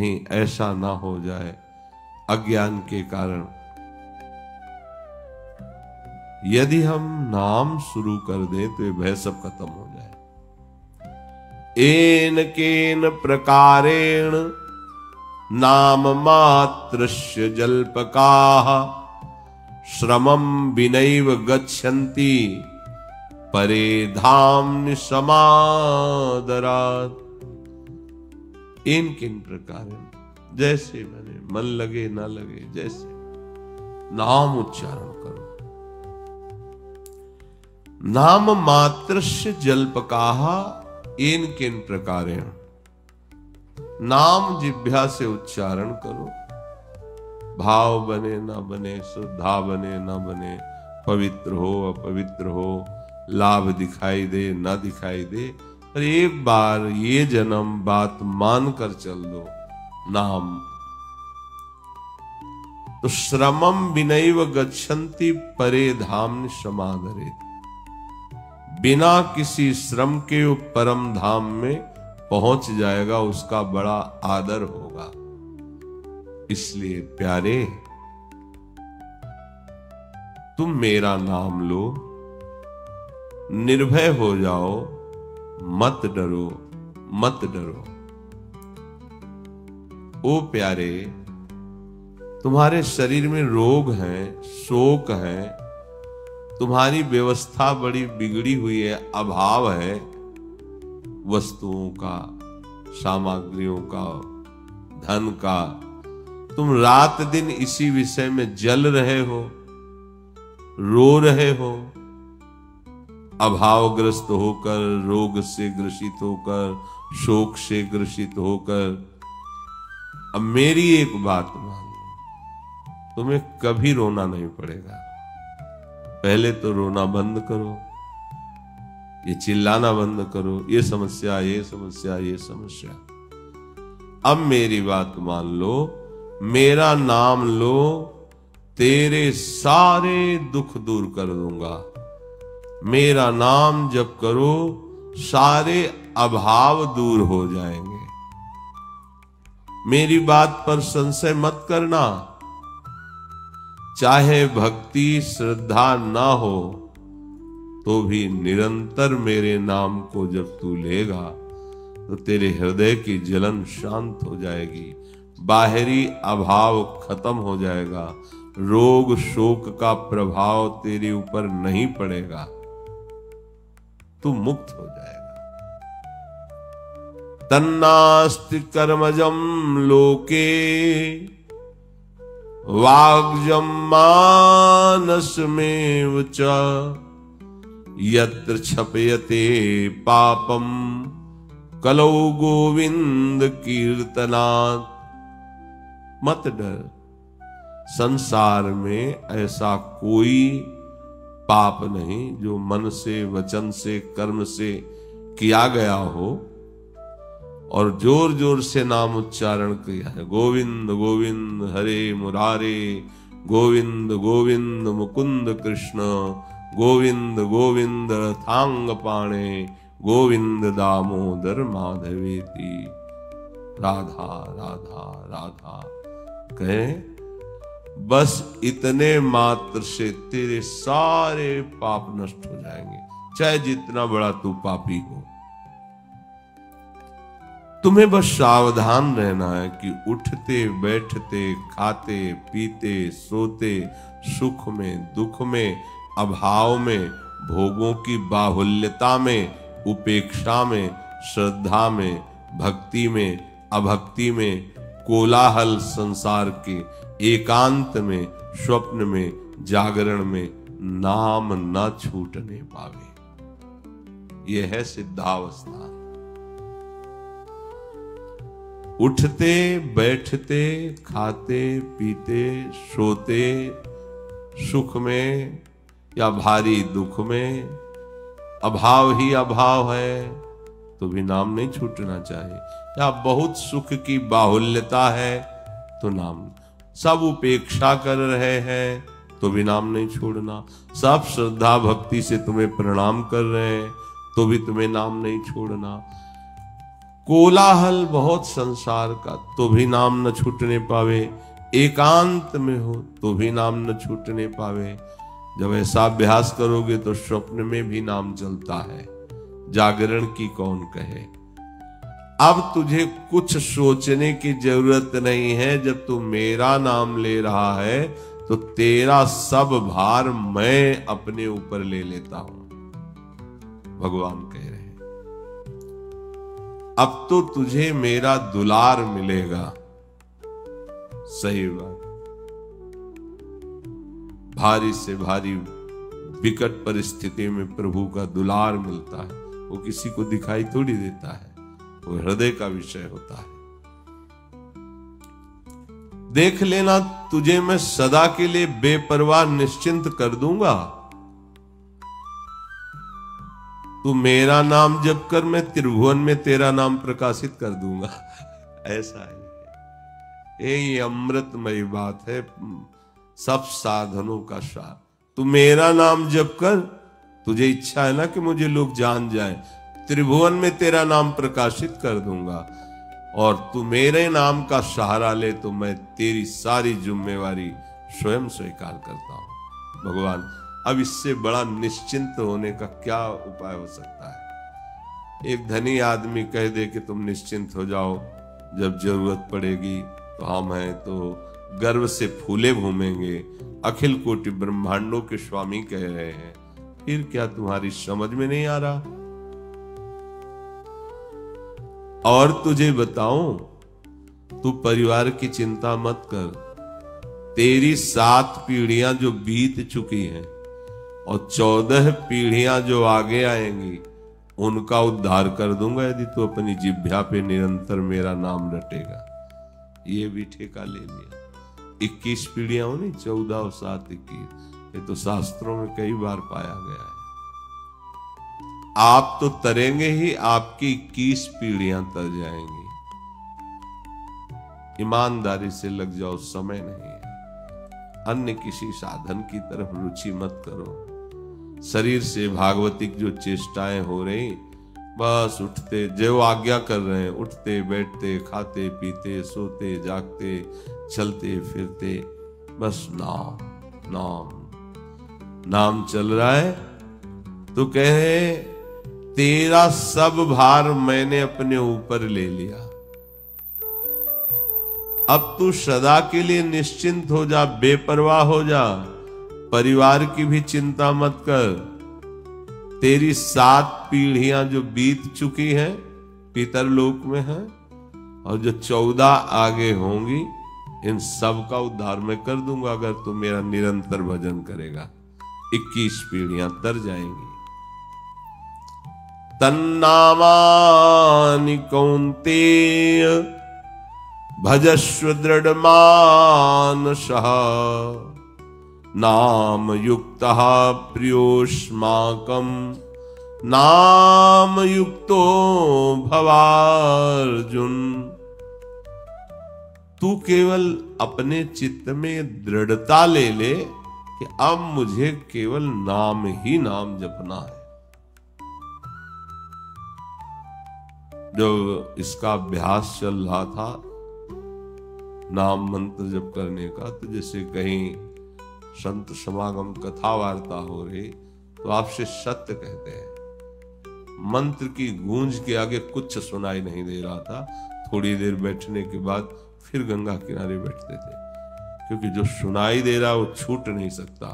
कहीं ऐसा ना हो जाए अज्ञान के कारण। यदि हम नाम शुरू कर दें तो ये भय सब खत्म हो जाए। एन केन प्रकारेण नाम मात्रस्य जल्पकाः श्रमं विनैव गच्छन्ति परे धाम समादरात्। इन किन प्रकार जैसे मैंने मन लगे ना लगे, जैसे नाम उच्चारण करो। नाम मात्रस्य जल्पकाः इन किन प्रकारेण, नाम जिह्वा से उच्चारण करो। भाव बने ना बने, श्रद्धा बने ना बने, पवित्र हो अपवित्र हो, लाभ दिखाई दे ना दिखाई दे, पर एक बार ये जन्म बात मान कर चल दो नाम। तो श्रमम विनैव गच्छन्ति परे धाम समादरे, बिना किसी श्रम के वो परम धाम में पहुंच जाएगा, उसका बड़ा आदर होगा। इसलिए प्यारे, तुम मेरा नाम लो, निर्भय हो जाओ, मत डरो मत डरो। ओ प्यारे, तुम्हारे शरीर में रोग हैं, शोक है, तुम्हारी व्यवस्था बड़ी बिगड़ी हुई है, अभाव है वस्तुओं का, सामग्रियों का, धन का। तुम रात दिन इसी विषय में जल रहे हो, रो रहे हो, अभावग्रस्त होकर, रोग से ग्रसित होकर, शोक से ग्रसित होकर। अब मेरी एक बात मान लो, तुम्हें कभी रोना नहीं पड़ेगा। पहले तो रोना बंद करो, ये चिल्लाना बंद करो, ये समस्या ये समस्या ये समस्या। अब मेरी बात मान लो, मेरा नाम लो, तेरे सारे दुख दूर कर दूंगा। मेरा नाम जप करो, सारे अभाव दूर हो जाएंगे। मेरी बात पर संशय मत करना। चाहे भक्ति श्रद्धा ना हो तो भी निरंतर मेरे नाम को जब तू लेगा तो तेरे हृदय की जलन शांत हो जाएगी, बाहरी अभाव खत्म हो जाएगा, रोग शोक का प्रभाव तेरे ऊपर नहीं पड़ेगा, तू मुक्त हो जाएगा। तन्नास्ति कर्मजम लोके वाग्जम मानसमेव च यत्र क्षपयते पापम कलौ गोविंद कीर्तनात्। मत डर, संसार में ऐसा कोई पाप नहीं जो मन से, वचन से, कर्म से किया गया हो और जोर जोर से नाम उच्चारण किया है। गोविंद गोविंद हरे मुरारे, गोविंद गोविंद मुकुंद कृष्ण, गोविंद गोविंद थांग पाणे, गोविंद दामोदर माधवेति। राधा राधा राधा कहे, बस इतने मात्र से तेरे सारे पाप नष्ट हो जाएंगे, चाहे जितना बड़ा तू पापी हो। तुम्हें बस सावधान रहना है कि उठते बैठते, खाते पीते, सोते, सुख में दुख में, अभाव में, भोगों की बाहुल्यता में, उपेक्षा में, श्रद्धा में, भक्ति में, अभक्ति में, कोलाहल संसार के, एकांत में, स्वप्न में, जागरण में नाम न छूटने पावे। यह है सिद्धावस्था। उठते बैठते, खाते पीते, सोते, सुख में या भारी दुख में, अभाव ही अभाव है तो भी नाम नहीं छूटना चाहिए। या बहुत सुख की बाहुल्यता है तो नाम, सब उपेक्षा कर रहे हैं तो भी नाम नहीं छोड़ना, सब श्रद्धा भक्ति से तुम्हें प्रणाम कर रहे हैं तो भी तुम्हें नाम नहीं छोड़ना। कोलाहल बहुत संसार का तो भी नाम न छूटने पावे, एकांत में हो तो भी नाम न छूटने पावे। जब ऐसा अभ्यास करोगे तो स्वप्न में भी नाम चलता है, जागरण की कौन कहे। अब तुझे कुछ सोचने की जरूरत नहीं है। जब तू मेरा नाम ले रहा है तो तेरा सब भार मैं अपने ऊपर ले लेता हूं, भगवान कह रहे हैं। अब तो तुझे मेरा दुलार मिलेगा। सही बात, भारी से भारी विकट परिस्थिति में प्रभु का दुलार मिलता है। वो किसी को दिखाई थोड़ी देता है, वो हृदय का विषय होता है। देख लेना, तुझे मैं सदा के लिए बेपरवाह निश्चिंत कर दूंगा। तू मेरा नाम जप कर, मैं त्रिभुवन में तेरा नाम प्रकाशित कर दूंगा। ऐसा है, ये अमृतमयी बात है, सब साधनों का सार। तू मेरा नाम जप कर, तुझे इच्छा है ना कि मुझे लोग जान जाएं, त्रिभुवन में तेरा नाम प्रकाशित कर दूंगा। और तू मेरे नाम का सहारा ले तो मैं तेरी सारी जिम्मेवारी स्वयं स्वीकार करता हूं। भगवान, अब इससे बड़ा निश्चिंत होने का क्या उपाय हो सकता है। एक धनी आदमी कह दे कि तुम निश्चिंत हो जाओ, जब जरूरत पड़ेगी तो हम हैं, तो गर्व से फूले घूमेंगे। अखिल कोटि ब्रह्मांडों के स्वामी कह रहे हैं, फिर क्या तुम्हारी समझ में नहीं आ रहा। और तुझे बताऊं, तू परिवार की चिंता मत कर। तेरी 7 पीढ़ियां जो बीत चुकी हैं और 14 पीढ़ियां जो आगे आएंगी, उनका उद्धार कर दूंगा यदि तू अपनी जिह्वा पे निरंतर मेरा नाम रटेगा। ये भी ठेका ले लिया। 21 पीढ़ियां हो नहीं, 14 और 7 21, ये तो शास्त्रों में कई बार पाया गया है। आप तो तरेंगे ही, आपकी 21 पीढ़ियां तर जाएंगी। ईमानदारी से लग जाओ, समय नहीं है। अन्य किसी साधन की तरफ रुचि मत करो। शरीर से भागवतिक जो चेष्टाएं हो रही, बस उठते, जो आज्ञा कर रहे हैं, उठते बैठते खाते पीते सोते जागते चलते फिरते, बस नाम नाम नाम चल रहा है। तो कहे तेरा सब भार मैंने अपने ऊपर ले लिया, अब तू सदा के लिए निश्चिंत हो जा, बेपरवाह हो जा। परिवार की भी चिंता मत कर। तेरी 7 पीढ़ियां जो बीत चुकी हैं पितरलोक में हैं, और जो 14 आगे होंगी, इन सब का उद्धार मैं कर दूंगा अगर तू मेरा निरंतर भजन करेगा। 21 पीढ़ियां तर जाएंगी। तन्नामानि कौन्तेय भजस्व दृढ़ मानसः, नाम युक्तः प्रियोष्माकं नाम युक्तो भवार्जुन। तू केवल अपने चित्त में दृढ़ता ले ले कि अब मुझे केवल नाम ही नाम जपना है। जब इसका अभ्यास चल रहा था नाम मंत्र जप करने का, तो जैसे कहीं संत समागम कथा वार्ता हो रही तो आपसे सत्य कहते हैं। मंत्र की गूंज के आगे कुछ सुनाई नहीं दे रहा था। थोड़ी देर बैठने के बाद फिर गंगा किनारे बैठते थे, क्योंकि जो सुनाई दे रहा है वो छूट नहीं सकता।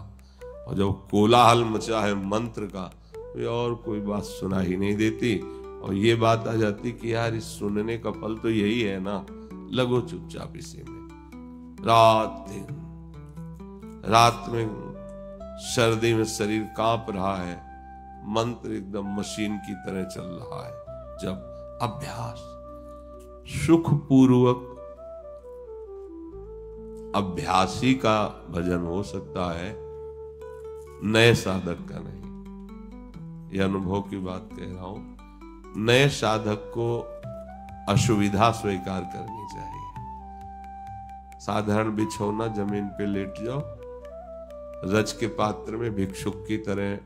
और जब कोलाहल मचा है मंत्र का, तो और कोई बात सुना ही नहीं देती। और ये बात आ जाती कि यार इस सुनने का फल तो यही है ना, लगो चुपचाप इसी में। रात दिन, रात में सर्दी में शरीर कांप रहा है, मंत्र एकदम मशीन की तरह चल रहा है। जब अभ्यास सुखपूर्वक, अभ्यासी का भजन हो सकता है, नए साधक का नहीं। यह अनुभव की बात कह रहा हूं। नए साधक को असुविधा स्वीकार करनी चाहिए। साधारण बिछौना, जमीन पे लेट जाओ, रज के पात्र में भिक्षुक की तरह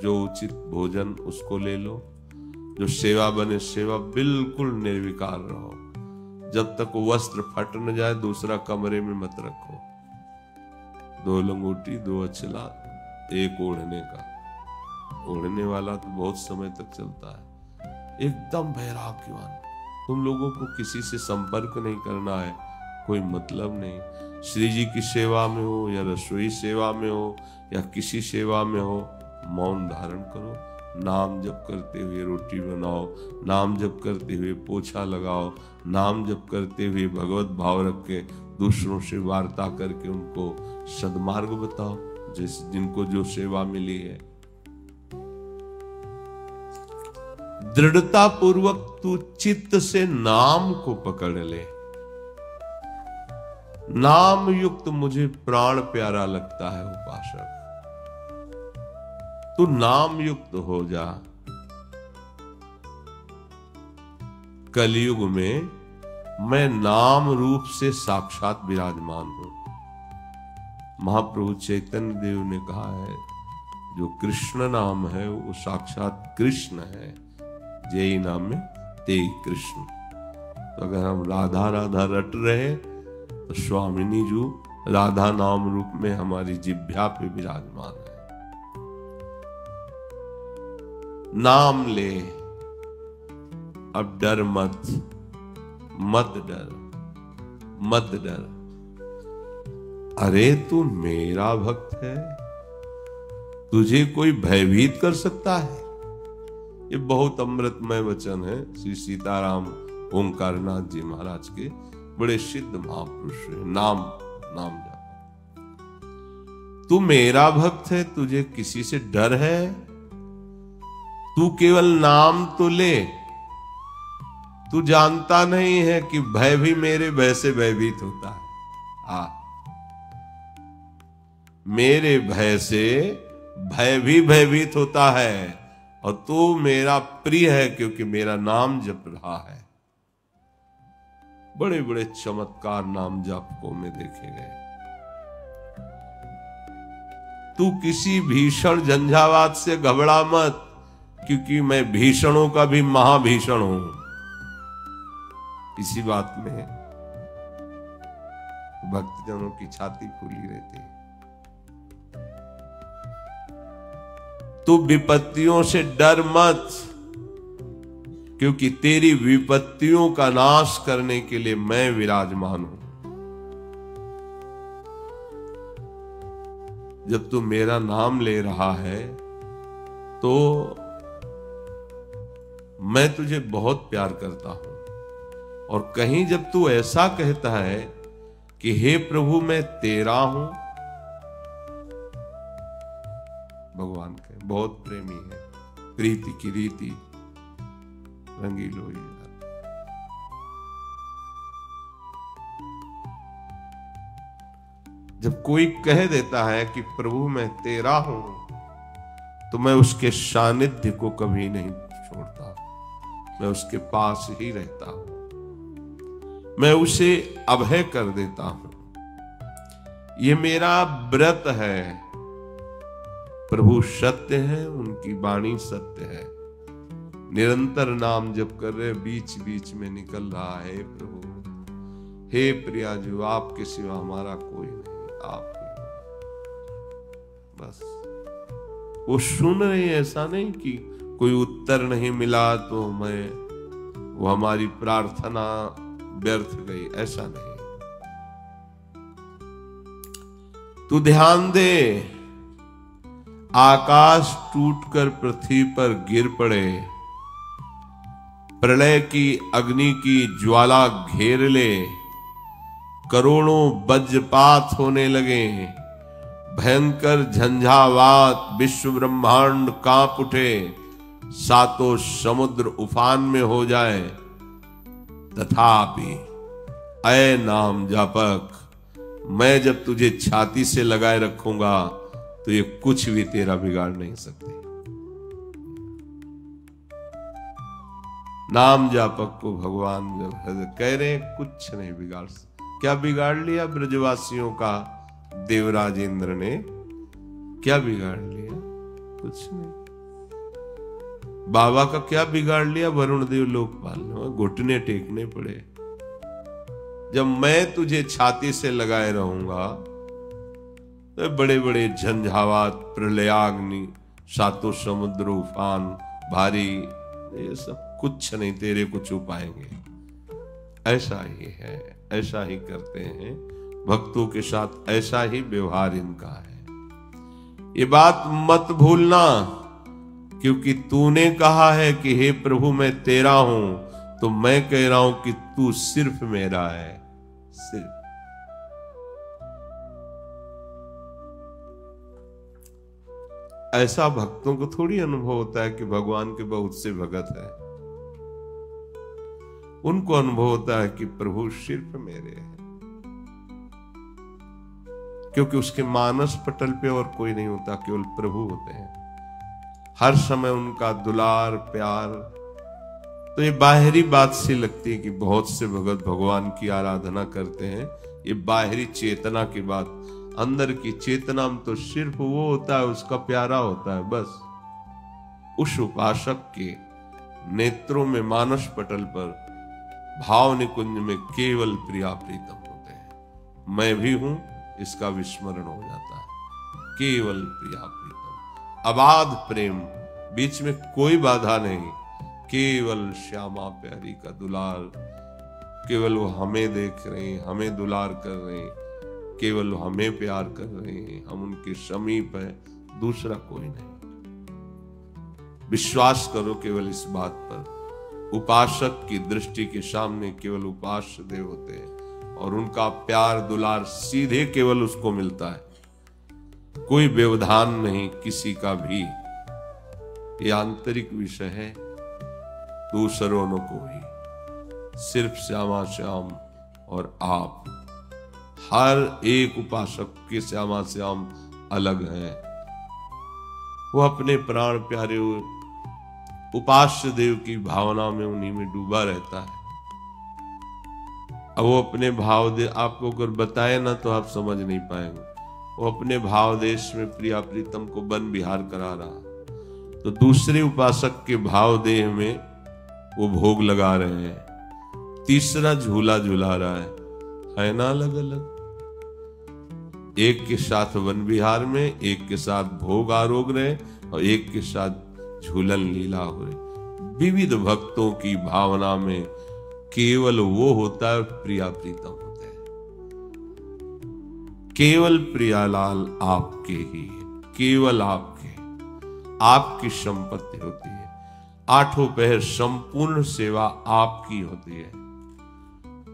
जो उचित भोजन उसको ले लो, जो सेवा बने सेवा, बिल्कुल निर्विकार रहो। जब तक वस्त्र फट न जाए दूसरा कमरे में मत रखो। 2 लंगोटी 2 अचला, एक ओढ़ने का। ओढ़ने वाला तो बहुत समय तक चलता है। एकदम वैराग्यवान। तुम लोगों को किसी से संपर्क नहीं करना है, कोई मतलब नहीं। श्री जी की सेवा में हो या रसोई सेवा में हो या किसी सेवा में हो, मौन धारण करो। नाम जप करते हुए रोटी बनाओ, नाम जप करते हुए पोछा लगाओ, नाम जप करते हुए भगवत भाव रख के दूसरों से वार्ता करके उनको सद्मार्ग बताओ, जिनको जो सेवा मिली है। दृढ़ता पूर्वक तू चित्त से नाम को पकड़ ले। नाम युक्त मुझे प्राण प्यारा लगता है उपासक। तू नाम युक्त हो जा। कलयुग में मैं नाम रूप से साक्षात विराजमान हूं। महाप्रभु चैतन्य देव ने कहा है, जो कृष्ण नाम है वो साक्षात कृष्ण है। जय नाम में ते कृष्ण। तो अगर हम राधा राधा रट रहे तो स्वामिनी जी राधा नाम रूप में हमारी जिह्वा पे विराजमान है। नाम ले, अब डर मत, मत डर, मत डर। अरे तू मेरा भक्त है, तुझे कोई भयभीत कर सकता है? ये बहुत अमृतमय वचन है श्री सीताराम ओंकारनाथ जी महाराज के, बड़े सिद्ध महापुरुष है। नाम जाप। तू मेरा भक्त है, तुझे किसी से डर है? तू केवल नाम तो ले। तू जानता नहीं है कि भय भी मेरे भय से भयभीत होता है। मेरे भय से भय भी भयभीत होता है, और तू मेरा प्रिय है क्योंकि मेरा नाम जप रहा है। बड़े बड़े चमत्कार नाम जापकों में देखे गए। तू किसी भीषण झंझावात से घबरा मत, क्योंकि मैं भीषणों का भी महाभीषण हूं। इसी बात में भक्तजनों की छाती फूली रहती है। तू विपत्तियों से डर मत, क्योंकि तेरी विपत्तियों का नाश करने के लिए मैं विराजमान हूं। जब तू मेरा नाम ले रहा है तो मैं तुझे बहुत प्यार करता हूं। और कहीं जब तू ऐसा कहता है कि हे प्रभु मैं तेरा हूं, भगवान के बहुत प्रेमी है, प्रीति की रीति रंगीलो ही। जब कोई कह देता है कि प्रभु मैं तेरा हूं, तो मैं उसके सानिध्य को कभी नहीं छोड़ता। मैं उसके पास ही रहता हूं, मैं उसे अभय कर देता हूं। ये मेरा व्रत है। प्रभु सत्य है, उनकी वाणी सत्य है। निरंतर नाम जप कर रहे, बीच बीच में निकल रहा है प्रभु हे प्रिया जो आपके सिवा हमारा कोई नहीं, आप ही हो। बस वो सुन रहे, ऐसा नहीं कि कोई उत्तर नहीं मिला तो वो हमारी प्रार्थना व्यर्थ गई, ऐसा नहीं। तू ध्यान दे, आकाश टूटकर पृथ्वी पर गिर पड़े, प्रलय की अग्नि की ज्वाला घेर ले, करोड़ों वज्रपात होने लगे, भयंकर झंझावात, विश्व ब्रह्मांड कांप उठे, सातों समुद्र उफान में हो जाए, तथापि ऐ नाम जापक, मैं जब तुझे छाती से लगाए रखूंगा तो ये कुछ भी तेरा बिगाड़ नहीं सकते। नाम जापक को भगवान जब कह रहे कुछ नहीं बिगाड़ सकते। क्या बिगाड़ लिया ब्रजवासियों का देवराज इंद्र ने? क्या बिगाड़ लिया? कुछ नहीं। बाबा का क्या बिगाड़ लिया वरुण देव लोकपाल ने, घुटने टेकने पड़े। जब मैं तुझे छाती से लगाए रहूंगा तो बड़े बड़े झंझावात, प्रलयाग्नि, सातों समुद्र उफान भारी, ये सब कुछ नहीं तेरे को छू पाएंगे। ऐसा ही है, ऐसा ही करते हैं भक्तों के साथ, ऐसा ही व्यवहार इनका है। ये बात मत भूलना, क्योंकि तूने कहा है कि हे प्रभु मैं तेरा हूं, तो मैं कह रहा हूं कि तू सिर्फ मेरा है, सिर्फ। ऐसा भक्तों को थोड़ी अनुभव होता है कि भगवान के बहुत से भगत है। उनको अनुभव होता है कि प्रभु सिर्फ मेरे हैं, क्योंकि उसके मानस पटल पे और कोई नहीं होता, केवल प्रभु होते हैं। हर समय उनका दुलार प्यार। तो ये बाहरी बात सी लगती है कि बहुत से भगत भगवान की आराधना करते हैं, ये बाहरी चेतना की बात। अंदर की चेतना में तो सिर्फ वो होता है, उसका प्यारा होता है बस। उस उपासक के नेत्रों में, मानस पटल पर, भाव निकुंज में केवल प्रिया प्रीतम होते हैं। मैं भी हूं इसका विस्मरण हो जाता है। केवल प्रिया प्रीतम, अबाध प्रेम, बीच में कोई बाधा नहीं, केवल श्यामा प्यारी का दुलार। केवल वो हमें देख रहे हैं, हमें दुलार कर रहे हैं, केवल हमें प्यार कर रहे हैं, हम उनके समीप हैं, दूसरा कोई नहीं। विश्वास करो केवल इस बात पर, उपासक की दृष्टि के सामने केवल उपास्य देव होते हैं, और उनका प्यार दुलार सीधे केवल उसको मिलता है। कोई व्यवधान नहीं किसी का भी। ये आंतरिक विषय है, दूसरों न कोई, सिर्फ श्यामा श्याम और आप। हर एक उपासक के श्यामा श्याम अलग है। वो अपने प्राण प्यारे उपास्य देव की भावना में, उन्हीं में डूबा रहता है। अब वो अपने भाव दे, आपको अगर बताए ना तो आप समझ नहीं पाएंगे। वो अपने भाव देश में प्रिया प्रीतम को वन विहार करा रहा, तो दूसरे उपासक के भाव देह में वो भोग लगा रहे हैं, तीसरा झूला झूला रहा है ना अलग अलग। एक के साथ वन विहार में, एक के साथ भोग आरोग रहे, और एक के साथ झूलन लीला हो रही। विविध भक्तों की भावना में केवल वो होता है, प्रिया प्रीतम होते हैं। केवल प्रियालाल आपके ही, केवल आपकी संपत्ति होती है। आठों पहर संपूर्ण सेवा आपकी होती है।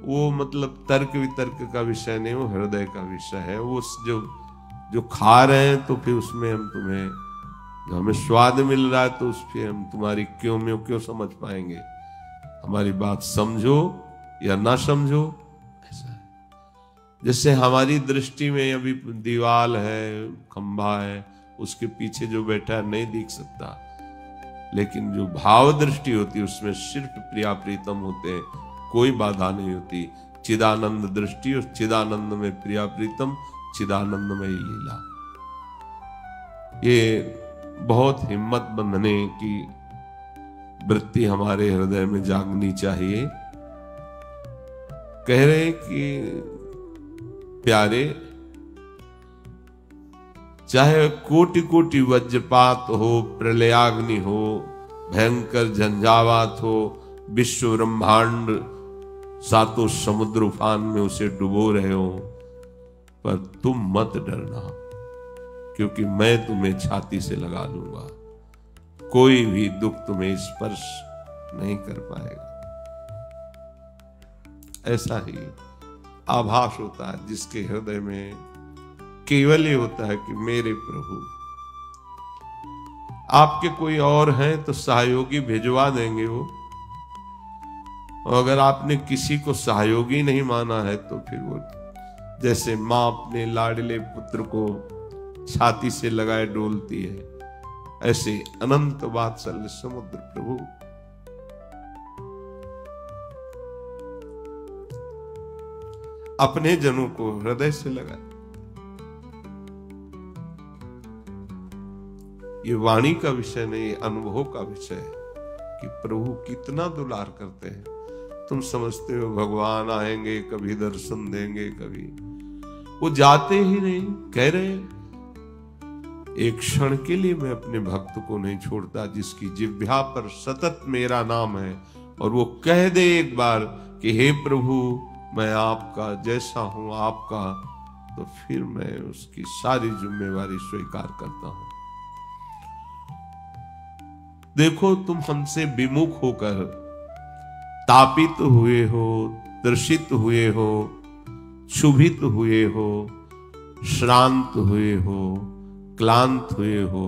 वो मतलब तर्क वितर्क का विषय नहीं, वो हृदय का विषय है। वो जो खा रहे हैं, तो फिर उसमें हम तुम्हें, जो हमें स्वाद मिल रहा है, तो उस पर हम तुम्हारी क्यों समझ पाएंगे। हमारी बात समझो या ना समझो, ऐसा है। जैसे हमारी दृष्टि में अभी दीवाल है, खंभा है, उसके पीछे जो बैठा है नहीं दिख सकता, लेकिन जो भाव दृष्टि होती है उसमें सिर्फ प्रिया प्रीतम होते हैं, कोई बाधा नहीं होती। चिदानंद दृष्टि, और चिदानंद में प्रिया प्रीतम, चिदानंद में लीला। ये बहुत हिम्मत बंधने की वृत्ति हमारे हृदय में जागनी चाहिए। कह रहे कि प्यारे, चाहे कोटि कोटि वज्रपात हो, प्रलयाग्नि हो, भयंकर झंझावात हो, विश्व ब्रह्मांड सातों समुद्र उफान में उसे डुबो रहे हो, पर तुम मत डरना, क्योंकि मैं तुम्हें छाती से लगा लूंगा। कोई भी दुख तुम्हें स्पर्श नहीं कर पाएगा। ऐसा ही आभास होता है जिसके हृदय में केवल ये होता है कि मेरे प्रभु। आपके कोई और हैं तो सहयोगी भिजवा देंगे वो, और अगर आपने किसी को सहयोगी नहीं माना है तो फिर वो, जैसे मां अपने लाडले पुत्र को छाती से लगाए डोलती है, ऐसे अनंत वात्सल्य समुद्र प्रभु। अपने जनों को हृदय से लगाए। ये वाणी का विषय नहीं, अनुभव का विषय है। कि प्रभु कितना दुलार करते हैं। तुम समझते हो भगवान आएंगे कभी दर्शन देंगे, कभी वो जाते ही नहीं। कह रहे एक क्षण के लिए मैं अपने भक्त को नहीं छोड़ता जिसकी जिह्वा पर सतत मेरा नाम है, और वो कह दे एक बार कि हे प्रभु मैं आपका, जैसा हूं आपका, तो फिर मैं उसकी सारी जिम्मेवारी स्वीकार करता हूं। देखो तुम हमसे विमुख होकर तापित हुए हो, तृषित हुए हो, क्षुभित हुए हो, श्रांत हुए हो, क्लांत हुए हो,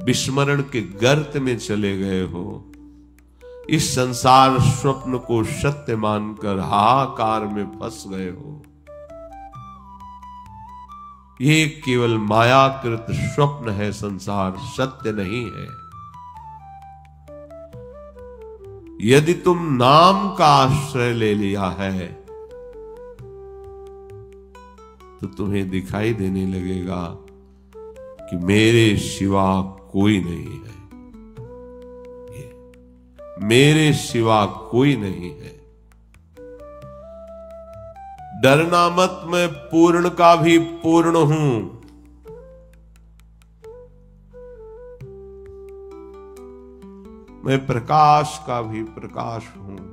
विस्मरण के गर्त में चले गए हो, इस संसार स्वप्न को सत्य मानकर हाहाकार में फंस गए हो। ये केवल मायाकृत स्वप्न है, संसार सत्य नहीं है। यदि तुम नाम का आश्रय ले लिया है तो तुम्हें दिखाई देने लगेगा कि मेरे सिवा कोई नहीं है, मेरे सिवा कोई नहीं है। डरना मत, मैं पूर्ण का भी पूर्ण हूं। मैं प्रकाश का भी प्रकाश हूं।